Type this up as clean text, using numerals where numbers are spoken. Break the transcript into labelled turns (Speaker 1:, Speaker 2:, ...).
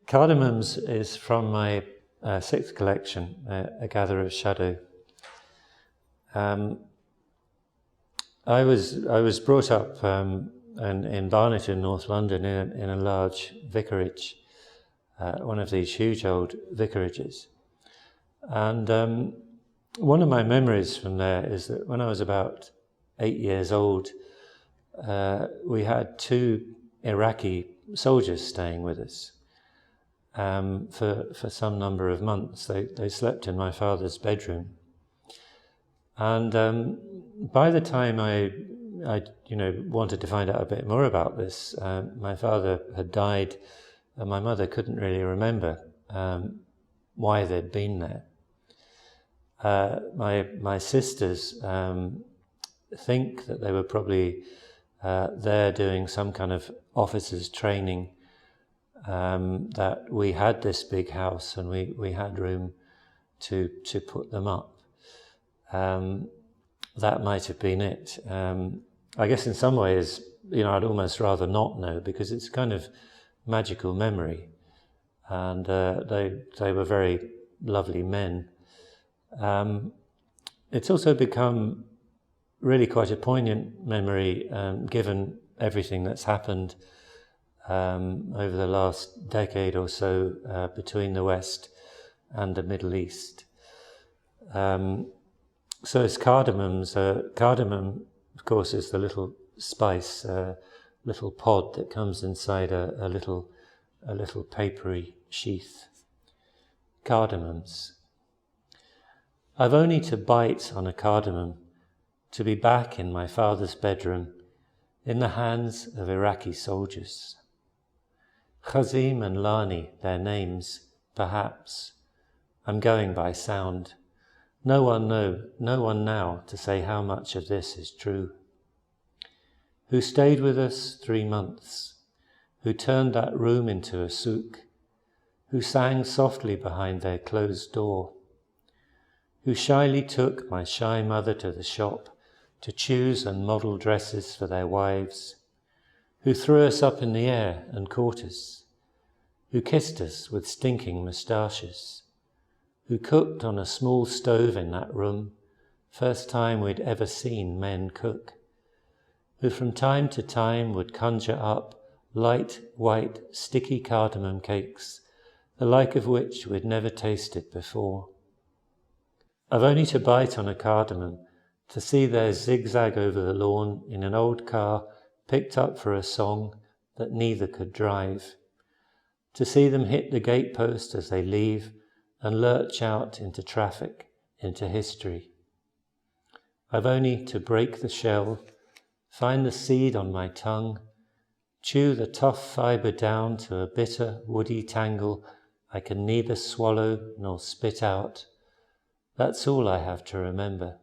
Speaker 1: Cardamoms is from my sixth collection, A Gather of Shadow. I was brought up in Barnet in North London in a large vicarage, one of these huge old vicarages. And one of my memories from there is that when I was about 8 years old, we had two Iraqi soldiers staying with us for some number of months. They slept in my father's bedroom. And by the time I wanted to find out a bit more about this, my father had died, and my mother couldn't really remember why they'd been there. My sisters think that they were probably there doing some kind of officers' training, that we had this big house and we had room to put them up. That might have been it. I guess in some ways, I'd almost rather not know, because it's kind of magical memory, and they were very lovely men. It's also become really quite a poignant memory, given everything that's happened over the last decade or so between the West and the Middle East. So it's cardamoms. Cardamom, of course, is the little spice, little pod that comes inside a little papery sheath. Cardamoms. I've only to bite on a cardamom to be back in my father's bedroom, in the hands of Iraqi soldiers. Khazim and Lani, their names, perhaps. I'm going by sound. No one now to say how much of this is true. Who stayed with us 3 months, who turned that room into a souk, who sang softly behind their closed door, who shyly took my shy mother to the shop to choose and model dresses for their wives, who threw us up in the air and caught us, who kissed us with stinking moustaches, who cooked on a small stove in that room, first time we'd ever seen men cook, who from time to time would conjure up light, white, sticky cardamom cakes, the like of which we'd never tasted before. I've only to bite on a cardamom to see their zigzag over the lawn in an old car picked up for a song that neither could drive, to see them hit the gatepost as they leave and lurch out into traffic, into history. I've only to break the shell, find the seed on my tongue, chew the tough fibre down to a bitter, woody tangle I can neither swallow nor spit out. That's all I have to remember.